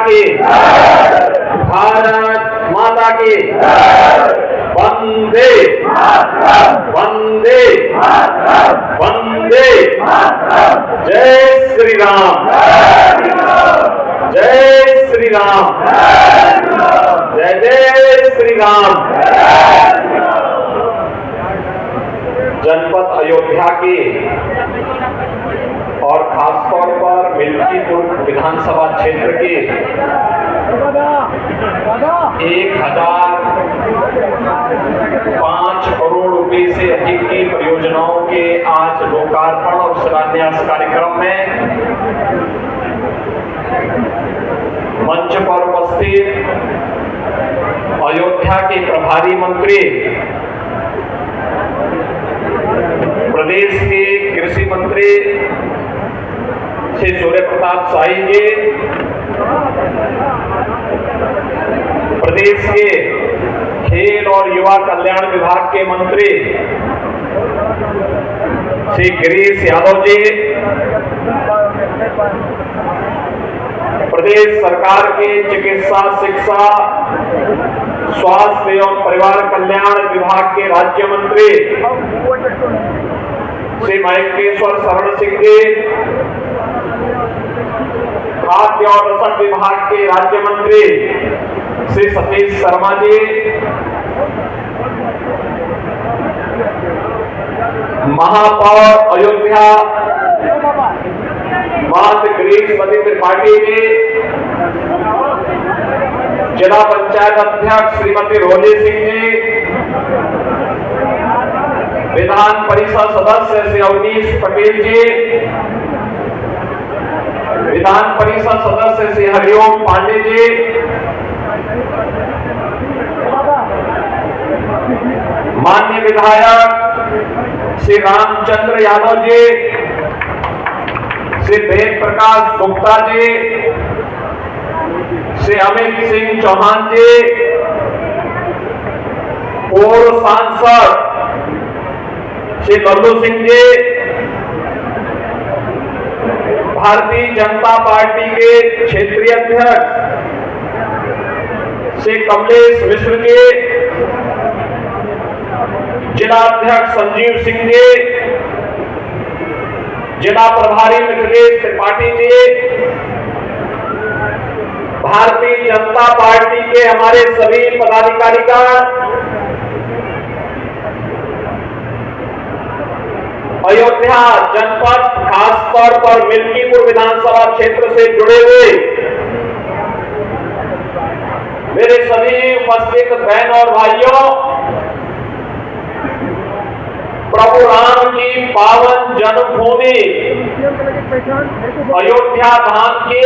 की, भारत माता की, वंदे वंदे वंदे, जय श्री राम, जय श्री राम, जय जय श्री राम। जनपद अयोध्या के और खासतौर पर मिल्कीपुर विधानसभा क्षेत्र के 1005 करोड़ रुपए से अधिक की परियोजनाओं के आज लोकार्पण और शिलान्यास कार्यक्रम में मंच पर उपस्थित अयोध्या के प्रभारी मंत्री, प्रदेश के कृषि मंत्री श्री सूर्य प्रताप शाही जी, प्रदेश के खेल और युवा कल्याण विभाग के मंत्री श्री गिरीश यादव जी, प्रदेश सरकार के चिकित्सा, शिक्षा, स्वास्थ्य एवं परिवार कल्याण विभाग के राज्य मंत्री श्री महेश्वर शरण सिंह जी, खाद्य और रसद विभाग के राज्य मंत्री श्री सतीश शर्मा जी, महापौर अयोध्या मात गिरीशमती त्रिपाठी जी, जिला पंचायत अध्यक्ष श्रीमती रोली सिंह जी, विधान परिषद सदस्य श्री अवनीश पटेल जी, विधान परिषद सदस्य श्री हरिओम पांडे जी, माननीय विधायक श्री रामचंद्र यादव जी, श्री वेद प्रकाश गुप्ता जी, श्री अमित सिंह चौहान जी, पूर्व सांसद श्री लल्लू सिंह जी, भारतीय जनता पार्टी के क्षेत्रीय अध्यक्ष श्री कमलेश मिश्र जी, जिला अध्यक्ष संजीव सिंह जी, जिला प्रभारी मिथिलेश त्रिपाठी जी, भारतीय जनता पार्टी के हमारे सभी पदाधिकारीगण, अयोध्या जनपद खासतौर पर मिल्कीपुर विधानसभा क्षेत्र से जुड़े हुए मेरे सभी उपस्थित बहन और भाइयों, प्रभु राम की पावन जन्मभूमि अयोध्या धाम के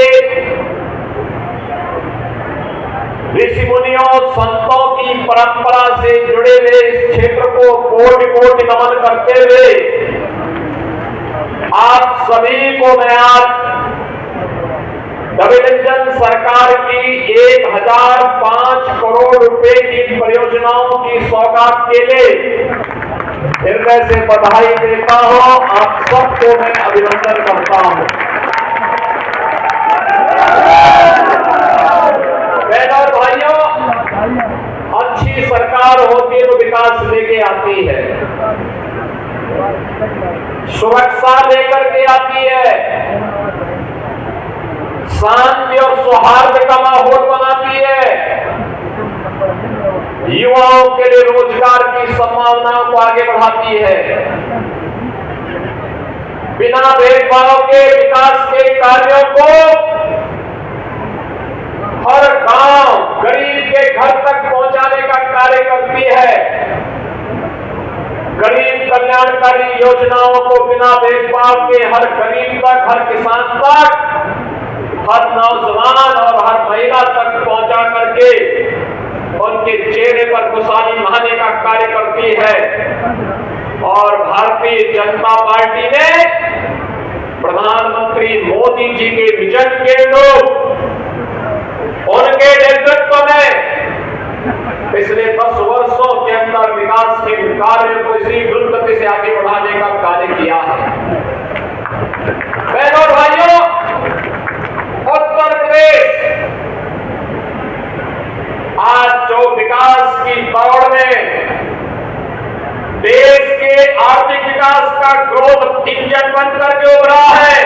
ऋषि मुनियों संतों की परंपरा से जुड़े हुए इस क्षेत्र को कोटि कोटि नमन करते हुए आप सभी को मैं आज डबल सरकार की 1005 करोड़ रुपए की परियोजनाओं की सौगात के लिए हृदय से बधाई देता हूं। आप सबको मैं अभिनंदन करता हूं। बहनों और भाइयों, अच्छी सरकार होती है तो विकास लेके आती है, सुरक्षा लेकर के आती है, शांति और सौहार्द का माहौल बनाती है, युवाओं के लिए रोजगार की संभावनाओं को आगे बढ़ाती है, बिना भेदभाव के विकास के कार्यों को हर गांव गरीब के घर तक पहुंचाने का कार्य करती है, गरीब कल्याणकारी योजनाओं को बिना भेदभाव के हर गरीब तक, हर किसान तक, हर नौजवान और हर महिला तक पहुंचा करके उनके चेहरे पर खुशहाली लाने का कार्य करती है। और भारतीय जनता पार्टी ने प्रधानमंत्री मोदी जी के विजन के लोग उनके नेतृत्व में पिछले 10 वर्षों के अंदर विकास के कार्य को इसी द्रुत से आगे बढ़ाने का कार्य किया है। बहनों और भाइयों, उत्तर प्रदेश आज जो विकास की दौड़ में देश के आर्थिक विकास का ग्रोथ इंजन बन करके उभरा है।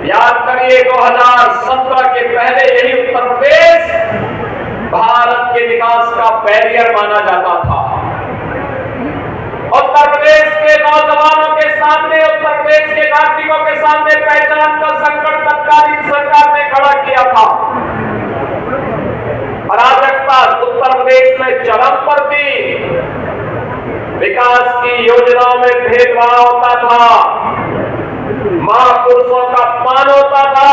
याद करिए 2017 के पहले यही उत्तर प्रदेश भारत के विकास का बैरियर माना जाता था। उत्तर प्रदेश के नौजवानों के सामने, उत्तर प्रदेश के नागरिकों के सामने पहचान का संकट तत्कालीन सरकार ने खड़ा किया था। अराजकता उत्तर प्रदेश में चरम पर थी। विकास की योजनाओं में भेदभाव होता था, महापुरुषों का अपमान होता था।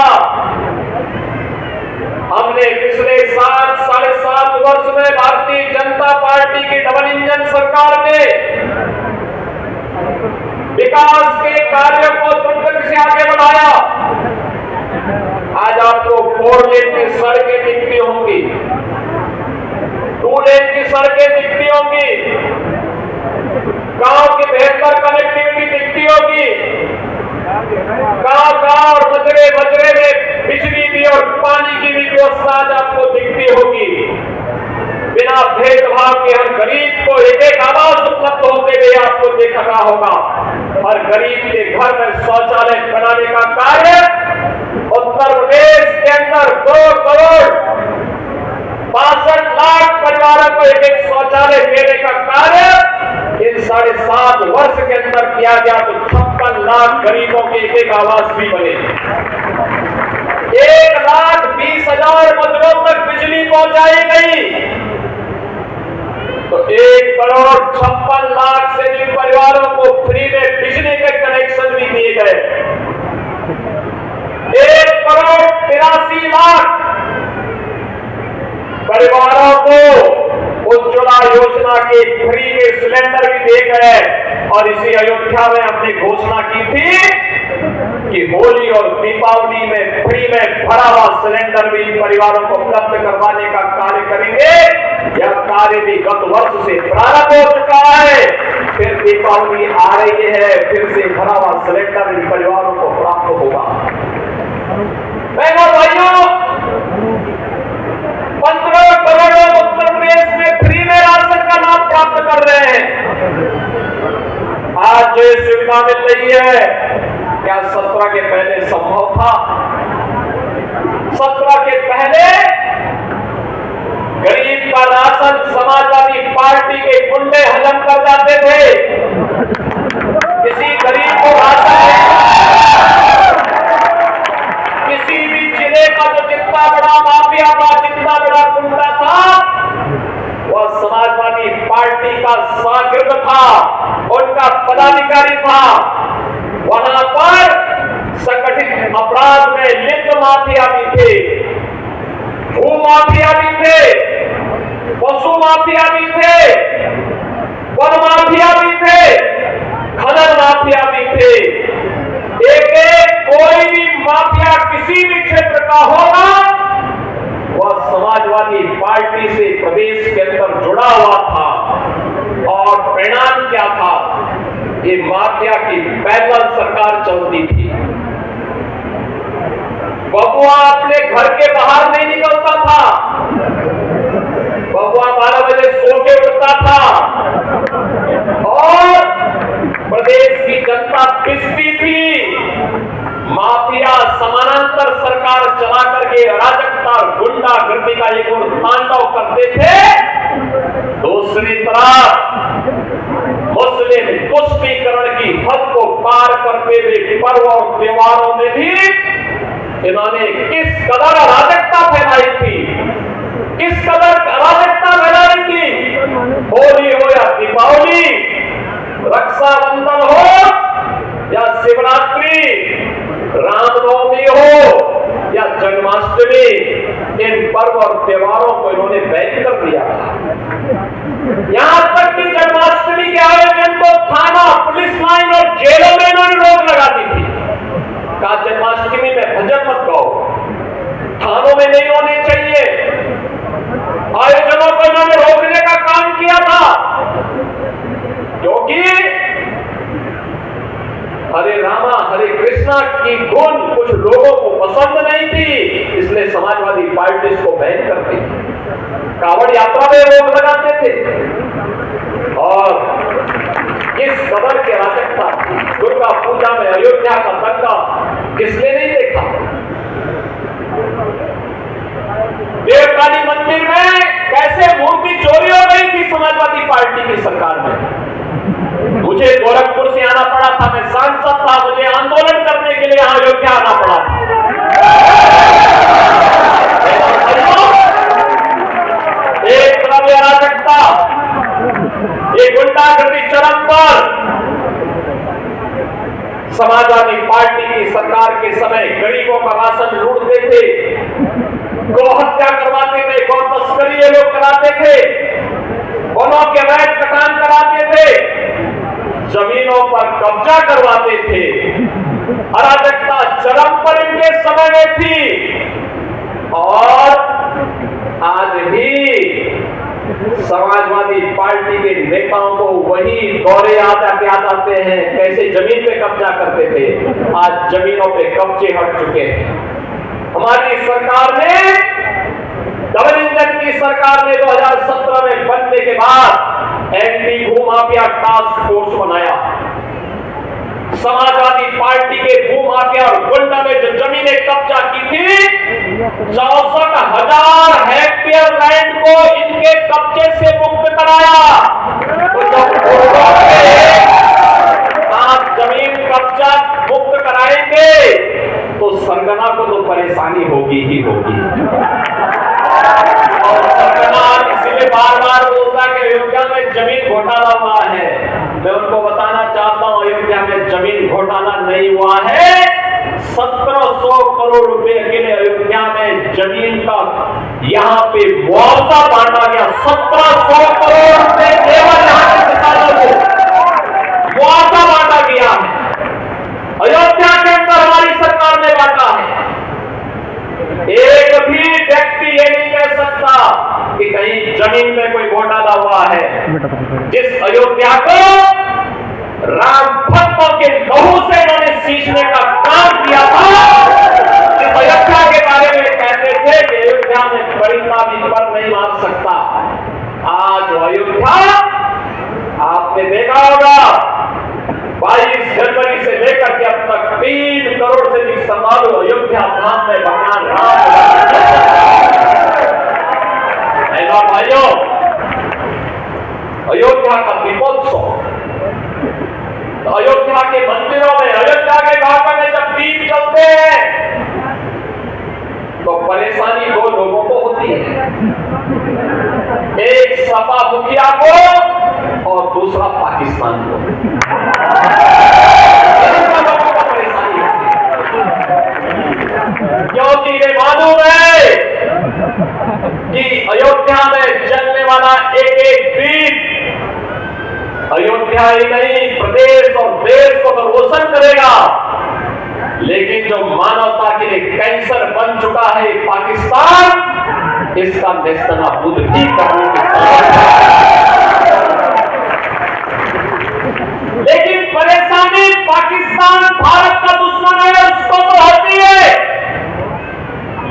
हमने पिछले 7-7.5 वर्ष में भारतीय जनता पार्टी की डबल इंजन सरकार ने विकास के कार्यों को द्रुतगति से आगे बढ़ाया। आज आपको 4 लेन की सड़कें दिखती होंगी, 2 लेन की सड़कें दिखती होंगी, गांव की बेहतर कनेक्टिविटी दिखती होगी, गांव और मजरे में बिजली की और पानी की भी व्यवस्था आज आपको दिखती होगी। बिना भेदभाव के हर गरीब को एक आवास उपलब्ध होते हुए आपको देखा रहा होगा। हर गरीब के घर में शौचालय बनाने का कार्य उत्तर प्रदेश के अंदर 2 करोड़ 62 लाख परिवारों को एक शौचालय देने का कार्य इन 7.5 वर्ष के अंदर किया गया। तो 56 लाख गरीबों के एक आवास भी बने। 1,20,000 मजरों तक बिजली पहुंचाई गई। तो 1 करोड़ 56 लाख से अधिक परिवारों को फ्री में बिजली के कनेक्शन भी दिए गए। 1 करोड़ 83 लाख परिवारों को उज्ज्वला योजना के फ्री के सिलेंडर भी दिए गए। और इसी अयोध्या में हमने घोषणा की थी कि होली और दीपावली में फ्री में भरा हुआ सिलेंडर भी परिवारों को उपलब्ध करवाने का कार्य करेंगे। यह कार्य भी गत वर्ष से प्रारंभ हो चुका है। फिर दीपावली आ रही है, फिर से भरा हुआ सिलेंडर इन परिवारों को प्राप्त होगा। बहनों भाइयों, 15 करोड़ उत्तर प्रदेश में फ्री में राशन का लाभ प्राप्त कर रहे हैं। आज जो सुविधा मिल रही है, क्या 17 के पहले संभव था? 17 के पहले गरीब का राशन समाजवादी पार्टी के गुंडे हजम कर जाते थे। किसी गरीब को राशन किसी भी जिले का जो जितना बड़ा माफिया था, जितना बड़ा गुंडा था, वह समाजवादी पार्टी का शागिर्द था, उनका पदाधिकारी था। वहां पर संगठित अपराध में लिप्त माफिया भी थे, भू माफिया भी थे, पशु माफिया भी थे, वन माफिया भी थे, खनन माफिया भी थे। एक कोई भी माफिया किसी भी क्षेत्र का होगा, वह समाजवादी पार्टी से प्रदेश के अंदर जुड़ा हुआ था। और परिणाम क्या था? ये माफिया की पैदल सरकार चलती थी। बबुआ अपने घर के बाहर नहीं निकलता था। बबुआ 12 बजे सो के उठता था और प्रदेश की जनता पिसती थी। माफिया समानांतर सरकार चला करके अराजकता और गुंडागर्दी का एक और तांडव करते थे। दूसरी तरफ मुस्लिम तुष्टीकरण की हद को पार करते हुए पर्व और त्योहारों में भी इन्होंने किस कदर अराजकता फैलाई थी, किस कदर अराजकता फैलाई थी। होली हो या दीपावली, रक्षाबंधन हो या शिवरात्रि, रामनवमी हो या जन्माष्टमी, इन पर्व और त्योहारों को इन्होंने बैन कर दिया था। यहां तक कि जन्माष्टमी के आयोजन को थाना, पुलिस लाइन और जेलों में इन्होंने रोक लगा दी थी। कहा जन्माष्टमी में भजन मत गाओ, थानों में नहीं होने चाहिए। आयोजनों को इन्होंने रोकने का काम किया था, क्योंकि हरे रामा हरे कृष्ण कृष्णा की धुन कुछ लोगों को पसंद नहीं थी, इसलिए समाजवादी पार्टी इसको बैन करती थी, कांवड़ यात्रा में रोक लगाते थे। और इस कदर की अराजकता दुर्गा पूजा में अयोध्या का दंगा किसने नहीं देखा? देवकाली मंदिर में कैसे मूर्ति चोरी हो गई थी समाजवादी पार्टी की सरकार में। मुझे गोरखपुर से आना पड़ा था, मैं सांसद था, मुझे आंदोलन करने के लिए यहां अयोध्या आना पड़ा था। एक तरफ अराजकता, एक गुंडागर्दी चरम पर। समाजवादी पार्टी की सरकार के समय गरीबों का राशन लूटते थे, गौ हत्या करवाते थे, गौ तस्करी ये लोग कराते थे, वनों के अवैध कटान कराते थे, जमीनों पर कब्जा करवाते थे। अराजकता चरम पर इनके समय में थी। और आज भी समाजवादी पार्टी के नेताओं को वही दौरे आते आते हैं, कैसे जमीन पे कब्जा करते थे। आज जमीनों पे कब्जे हट चुके हैं। हमारी सरकार ने, डबल इंजन की सरकार ने 2017 में बनने के बाद एंटी भूमाफिया टास्क फोर्स बनाया। समाजवादी पार्टी के भूमाफिया और गुंडा ने जो जमीनें कब्जा की थी, 64,000 हेक्टेयर लैंड को इनके कब्जे से मुक्त कराया। तो जब आप जमीन कब्जा मुक्त कराएंगे तो संगना को तो परेशानी होगी ही होगी। और संगना इसलिए बार बार बोलता है कि अयोध्या में जमीन घोटाला हुआ है। मैं उनको बताना चाहता हूं, अयोध्या में जमीन घोटाला नहीं हुआ है। 1700 करोड़ रुपए के लिए अयोध्या में जमीन का यहां पे मुआवजा बांटा गया। 1700 करोड़ रुपए केवल यहां के किसानों को मुआवजा बांटा गया है। अयोध्या के अंदर हमारी सरकार ने बांटा है। एक भी व्यक्ति ये नहीं कह सकता कि कहीं जमीन में कोई घोटाला हुआ है। जिस अयोध्या को राम भक्तों के लहू से इन्होंने सींचने का काम किया था, जिस अयोध्या के बारे में कहते थे कि अयोध्या में परिंदा भी पर नहीं मार सकता, आज अयोध्या आपने देखा होगा 22 जनवरी से लेकर के अब तक 3 करोड़ से भी श्रद्धालु अयोध्या धाम में भगवान राम। भाइयों, अयोध्या का दीपोत्सव, तो अयोध्या के मंदिरों में, अयोध्या के घाटों में जब दीप जलते हैं तो परेशानी दो लोगों को होती है, एक सपा मुखिया को और दूसरा पाकिस्तान को। परेशानी होती है क्योंकि ये मालूम है कि अयोध्या में जलने वाला एक एक दीप अयोध्या ही नहीं प्रदेश और देश को तो रोशन करेगा, लेकिन जो मानवता के लिए कैंसर बन चुका है पाकिस्तान, इसका नेस्तनाबूद भी करने के लेकिन परेशानी पाकिस्तान भारत का दुश्मन है, उसको तो होती है,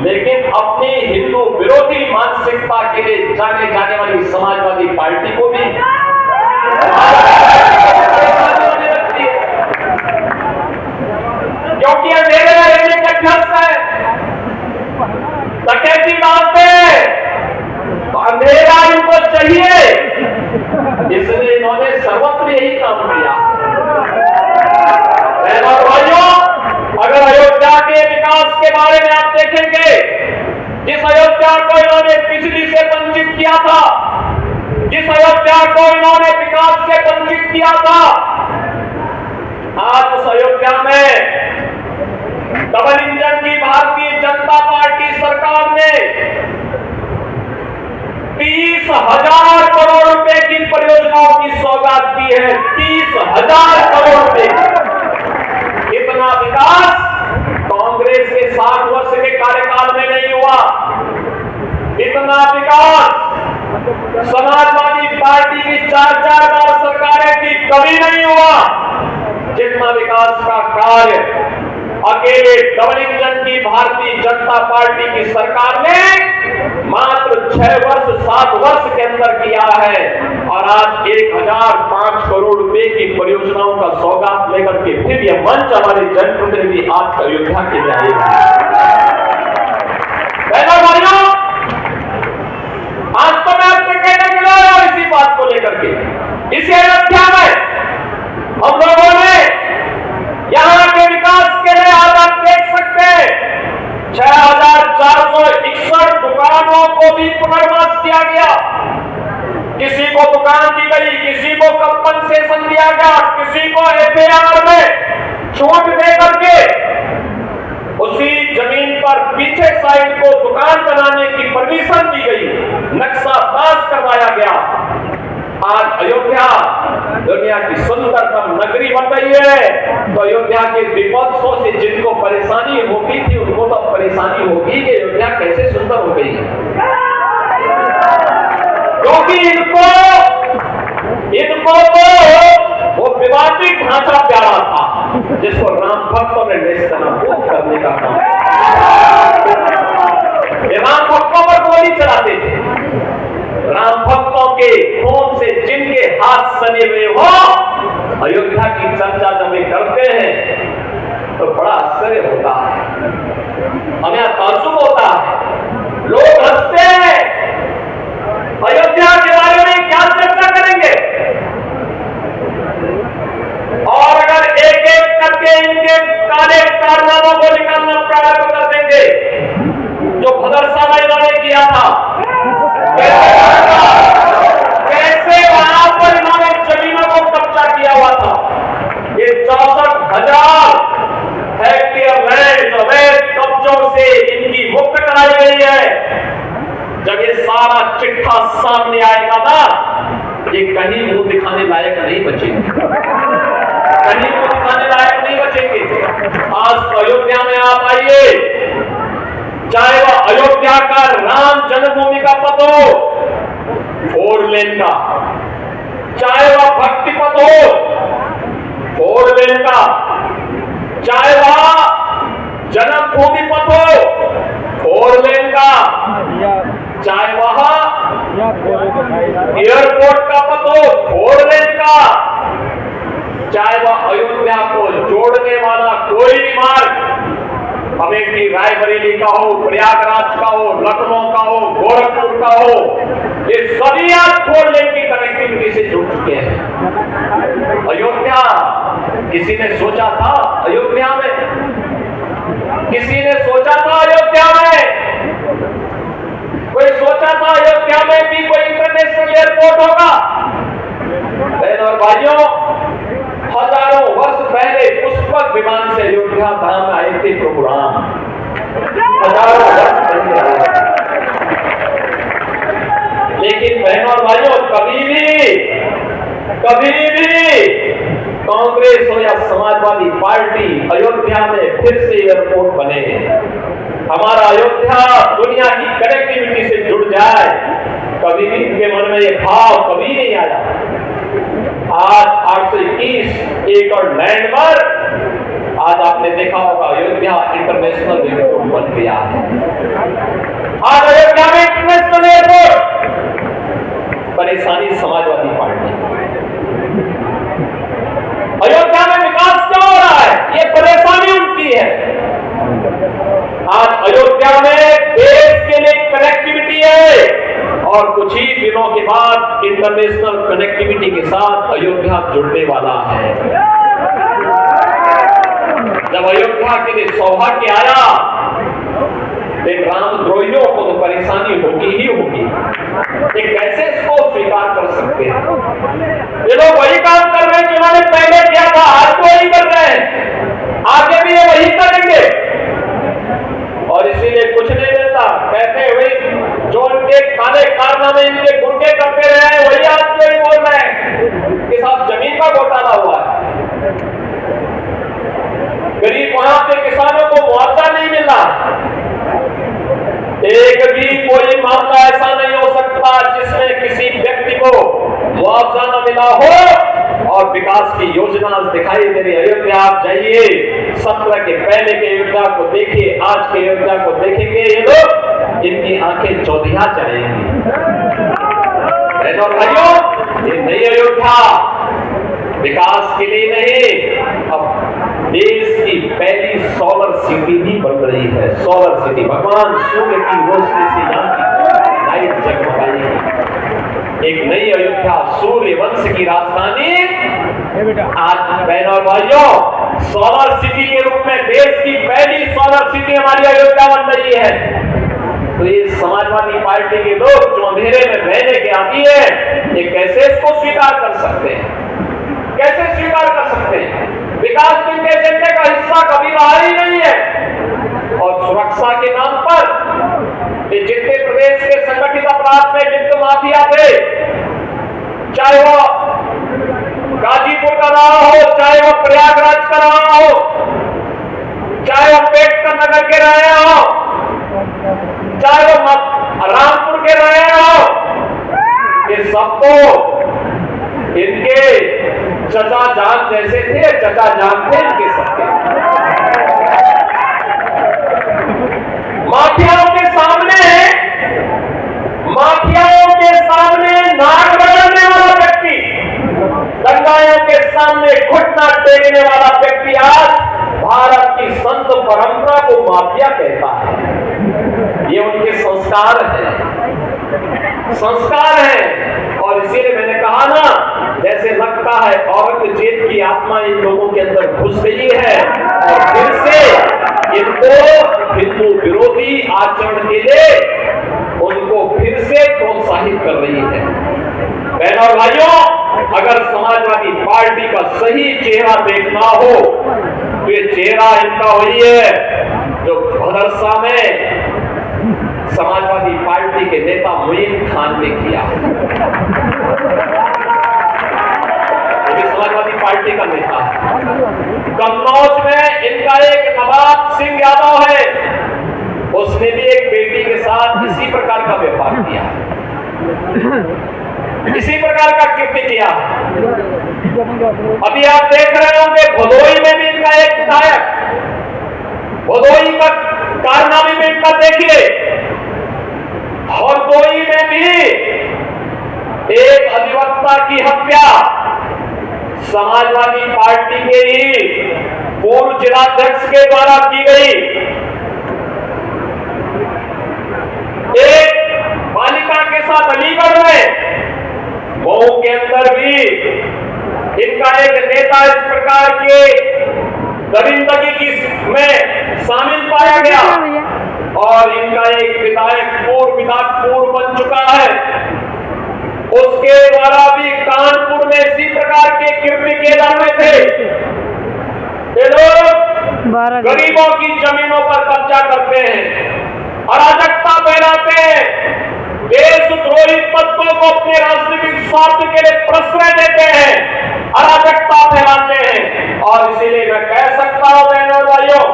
लेकिन अपनी हिंदू विरोधी मानसिकता के लिए जाने जाने वाली समाजवादी पार्टी को भी क्योंकि अंधेरे में रहने का अभ्यस्त है, डकैती डालते तो अंधेरा इनको चाहिए, इसलिए इन्होंने सर्वत्र यही काम किया। भाइयों, अगर अयोध्या के विकास के बारे में आप देखेंगे, जिस अयोध्या को इन्होंने बिजली से वंचित किया था, जिस अयोध्या को इन्होंने विकास से वंचित किया था, आज उस अयोध्या में डबल इंजन की भारतीय जनता पार्टी सरकार ने 30,000 करोड़ रुपए की परियोजनाओं की सौगात दी है। 30,000 करोड़ रुपए। इतना विकास कांग्रेस के 60 वर्ष के कार्यकाल में नहीं हुआ। इतना विकास समाजवादी पार्टी की 4-4 बार सरकारें थी, कभी नहीं हुआ। जितना विकास का कार्य अकेले डबल इंजन की भारतीय जनता पार्टी की सरकार ने मात्र 6 वर्ष 7 वर्ष के अंदर किया है और आज 1005 करोड़ रुपए की परियोजनाओं का सौगात लेकर के फिर यह मंच हमारे जनप्रतिनिधि आज अयोध्या के लिए आएगा। भाइयों, आज तो मैं आपसे कहने के लिए आया हूं इसी बात को लेकर के। इसी अयोध्या में हम लोगों ने यहां के विकास के लिए आज आप देख सकते हैं 6461 दुकानों को भी पुनर्वास किया गया। किसी को दुकान दी गई, किसी को कंपनसेशन दिया गया, किसी को एफआर में छूट दे करके उसी जमीन पर पीछे साइड को दुकान बनाने की परमिशन दी गई, नक्शा पास करवाया गया। आज अयोध्या दुनिया की सुंदरतम नगरी बन गई है। तो अयोध्या के विपक्षों से जिनको परेशानी होती थी उनको तो परेशानी होगी कि अयोध्या कैसे सुंदर हो गई है, क्योंकि इनको तो वो विवादित ढांचा प्यारा था जिसको राम भक्तों ने नेस्तनाबूद करने का काम। राम भक्तों पर गोली चलाते थे, राम भक्तों के खून से जिनके हाथ सने हुए हो अयोध्या की चर्चा जब वे करते हैं तो बड़ा आश्चर्य होता है, हमें ताज्जुब होता है। लोग हंसते हैं, अयोध्या के बारे में क्या चर्चा करेंगे और अगर एक एक करके इनके काले कारनामों को निकालना प्रारंभ कर देंगे। जो भदरसा महिला ने किया था, कैसे वहां पर इन्होंने जमीनों को कब्जा किया हुआ था। ये 64,000 हेक्टेयर लैंड अवैध कब्जों से इनकी मुक्त कराई गई है। जब ये सारा चिट्ठा सामने आएगा ना, ये कहीं मुंह दिखाने लायक नहीं बचेंगे, कहीं मुंह दिखाने लायक नहीं बचेंगे। आज अयोध्या में आप आइए, चाहे वह अयोध्या का राम जन्मभूमि का पथ हो 4 लेन का, चाहे वह भक्ति पथ हो 4 लेन का, चाहे वह जन्मभूमि पथ हो 4 लेन का, चाहे वह एयरपोर्ट का पथ हो 4 लेन का, चाहे वह अयोध्या को जोड़ने वाला कोई भी मार्ग अमेठी रायबरेली का हो, प्रयागराज का हो, लखनऊ का हो, गोरखपुर का हो, ये सभी आज 4 लेन की कनेक्टिविटी से जुड़ चुके हैं। अयोध्या किसी ने सोचा था, अयोध्या में किसी ने सोचा था, अयोध्या में कोई सोचा था अयोध्या में भी कोई इंटरनेशनल एयरपोर्ट होगा। बहनों और भाइयों, हजारों वर्ष पहले पुष्पक विमान से अयोध्या धाम आए थे प्रभु राम, हजारों वर्ष पहले आए। लेकिन बहनों और भाइयों, कभी भी कांग्रेस हो या समाजवादी पार्टी अयोध्या में फिर से एयरपोर्ट बने, हमारा अयोध्या दुनिया की कनेक्टिविटी से जुड़ जाए, कभी भी इनके मन में ये भाव कभी नहीं आया। आज 821 एकड़ लैंड पर आज आपने देखा होगा अयोध्या इंटरनेशनल एयरपोर्ट बन गया है। आज अयोध्या में इंटरनेशनल एयरपोर्ट, परेशानी समाजवादी पार्टी। अयोध्या में विकास क्यों हो रहा है, ये परेशानी उनकी है। आज अयोध्या में देश के लिए कनेक्टिविटी है और कुछ ही दिनों के बाद इंटरनेशनल कनेक्टिविटी के साथ अयोध्या जुड़ने वाला है। जब अयोध्या के लिए सौभाग्य आया, एक रामद्रोहियों को तो परेशानी होगी ही होगी, ये कैसे इसको स्वीकार कर सकते हैं। ये लोग वही काम कर रहे हैं जिन्होंने पहले किया था, आज तो वही कर रहे हैं, आगे भी ये वही करेंगे और इसीलिए कुछ नहीं मिलता। कहते हुए जो उनके काले कारनामे इनके गुर्गे करते रहे वही आज कोई बोल रहे हैं कि साहब जमीन का घोटाला हुआ है, गरीब वहां के किसानों को मुआवजा नहीं मिल रहा। एक भी कोई मामला ऐसा नहीं हो सकता जिसमें किसी व्यक्ति को मुआवजा न मिला हो और विकास विकास की योजना दिखाई दे रही। अयोध्या आप जाइए, 17 के पहले के अयोध्या को देखिए, आज के अयोध्या को देखेंगे ये लोग, इनकी आंखें चौधिया जाएंगी। बहनों और भाइयों, ये नई अयोध्या विकास के लिए नहीं, अब देश की पहली सोलर सिटी भी बन रही है। सोलर सिटी, भगवान सूर्य की रोशनी से लाइट जगमगाएगी। एक नई अयोध्या, सूर्य वंश की राजधानी। आज बहनों और भाइयों, सोलर सिटी के रूप में देश की पहली सोलर सिटी हमारी अयोध्या बन रही है। तो ये समाजवादी पार्टी के लोग जो अंधेरे में रहने के आदी है, ये कैसे इसको स्वीकार कर सकते हैं? कैसे स्वीकार कर सकते हैं? विकास के एजेंडे का हिस्सा कभी रहा ही नहीं है। और सुरक्षा के नाम पर ये जितने प्रदेश के संगठित अपराध में लिप्त माफिया थे, चाहे वो गाजीपुर का रहा हो, चाहे वो प्रयागराज का रहा हो, चाहे वो अम्बेडकर नगर के रहे हो, चाहे वो रामपुर के रहे हो, ये सबको इनके चचा जान जैसे थे, चचा जान थे इनके सबके। माफियाओं के सामने नाक बदलने वाला व्यक्ति, दंगाओं के सामने घुटना टेकने वाला व्यक्ति आज भारत की संत परंपरा को माफिया कहता है। ये उनके संस्कार हैं। और इसीलिए मैंने कहा ना, जैसे लगता है औरंगजेब की आत्मा इन लोगों के अंदर घुस गई है और फिर से इनको हिंदू विरोधी आचरण के लिए उनको फिर से प्रोत्साहित कर रही है। बहनों और भाइयों, अगर समाजवादी पार्टी का सही चेहरा देखना हो तो ये चेहरा इनका वही है जो भदरसा में समाजवादी पार्टी के नेता मुईन खान ने किया। ये समाजवादी पार्टी का नेता है। कन्नौज में इनका एक नवाब सिंह यादव है, उसने भी एक बेटी के साथ इसी प्रकार का व्यवहार किया, इसी प्रकार का कृत्य किया। अभी आप देख रहे होंगे भदोई में भी इनका एक विधायक, भदोई का कारनामे में इनका देखिए, हरदोई में भी एक अधिवक्ता की हत्या समाजवादी पार्टी के ही पूर्व जिलाध्यक्ष के द्वारा की गई। एक बालिका के साथ अलीगढ़ में, मऊ के अंदर भी इनका एक नेता इस प्रकार के दरिंदगी की में शामिल पाया गया और इनका एक विधायक पूर्व बन चुका है, उसके द्वारा भी कानपुर में इसी प्रकार के कृत्य किए जाने थे। ये लोग गरीबों की जमीनों पर कब्जा करते हैं, अराजकता फैलाते हैं, देशद्रोही तत्वों को अपने राजनीतिक स्वार्थ के लिए प्रश्रय देते हैं, अराजकता फैलाते हैं। और इसीलिए मैं कह सकता हूं बहनों और भाइयों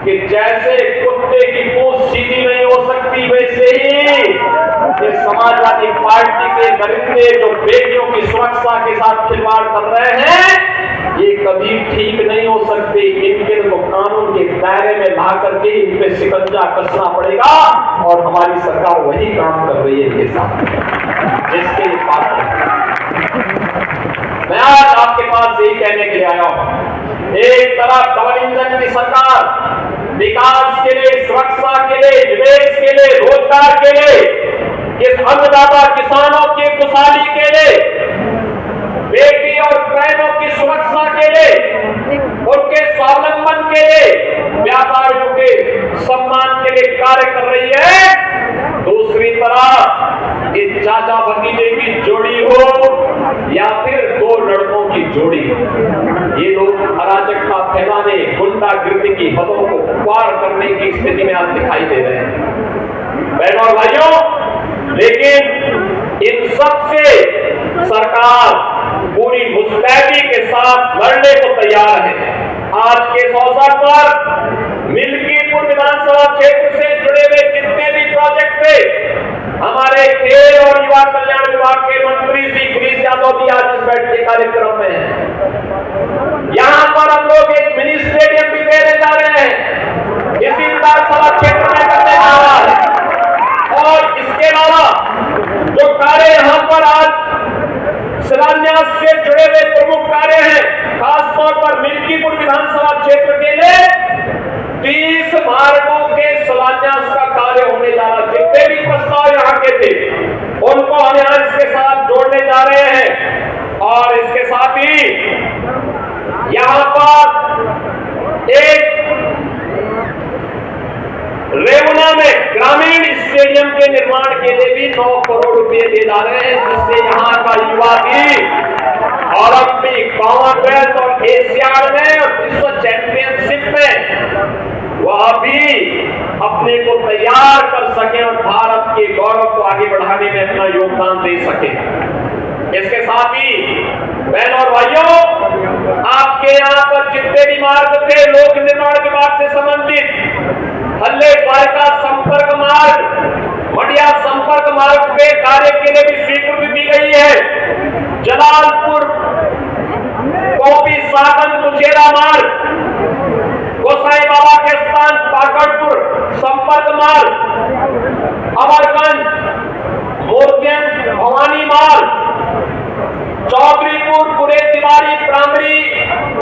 कि जैसे कुत्ते की पूंछ सीधी नहीं हो सकती, वैसे ही ये समाजवादी पार्टी के दरिंदे जो बेटियों की सुरक्षा के साथ खिलवाड़ कर रहे हैं, ये कभी ठीक नहीं हो सकते। इनके तो कानून के दायरे में ला करके इन पे शिकंजा कसना पड़ेगा और हमारी सरकार वही काम कर रही है इनके साथ, जिसके पात्र मैं आज आपके पास यही कहने के लिए आया हूं। एक तरफ डबल इंजन की सरकार विकास के लिए, सुरक्षा के लिए, निवेश के लिए, रोजगार के लिए, इस अन्नदाता किसानों की खुशहाली के लिए, बेटी और बहनों की सुरक्षा के लिए, उनके स्वावलंबन के लिए, व्यापारियों के सम्मान के लिए कार्य कर रही है। दूसरी तरफ इस चाचा भतीजे की जोड़ी हो या फिर दो लड़कों की जोड़ी हो, ये लोग अराजकता फैलाने, गुंडागिर्दी की हदों को पार करने की स्थिति में आज दिखाई दे रहे हैं बहनों और भाइयों। लेकिन इन सब से सरकार पूरी मुस्तैदी के साथ लड़ने को तैयार है। आज के इस अवसर पर मिल्कीपुर विधानसभा क्षेत्र से जुड़े हुए जितने भी प्रोजेक्ट थे, हमारे खेल और युवा कल्याण विभाग के मंत्री श्री गिरीश यादव मोदी आज इस बैठक के कार्यक्रम में है। यहां पर हम लोग एक मिनी स्टेडियम भी देने जा रहे हैं, इसी विधानसभा क्षेत्र में करने जा रहा है। और इसके अलावा जो कार्य यहां पर आज शिलान्यास से जुड़े हुए प्रमुख कार्य हैं, खासतौर पर मिल्कीपुर विधानसभा क्षेत्र के लिए 30 मार्गों के शिलान्यास का कार्य होने जा रहा है। जितने भी प्रस्ताव यहाँ के थे उनको हम यहाँ इसके साथ जोड़ने जा रहे हैं। और इसके साथ ही यहाँ पर एक रेमुना में ग्रामीण स्टेडियम के निर्माण के लिए भी 9 करोड़ रुपए दिए जा रहे हैं, जिससे यहाँ का युवा भी ओलंपिक, कॉमनवेल्थ और एशियाड में और विश्व चैंपियनशिप में वह भी अपने को तैयार कर सके और भारत के गौरव को आगे बढ़ाने में अपना योगदान दे सके। इसके साथ ही बहन और भाइयों, आपके यहाँ पर जितने भी मार्ग थे लोक निर्माण विभाग से संबंधित, हल्ले द्वारका संपर्क मार्ग, मडिया संपर्क मार्ग पे कार्य के लिए भी स्वीकृति दी गई है। जलालपुर कोपी साधन कुचेरा मार्ग, गोसाई बाबा के स्थान पाकड़पुर संपर्क मार्ग,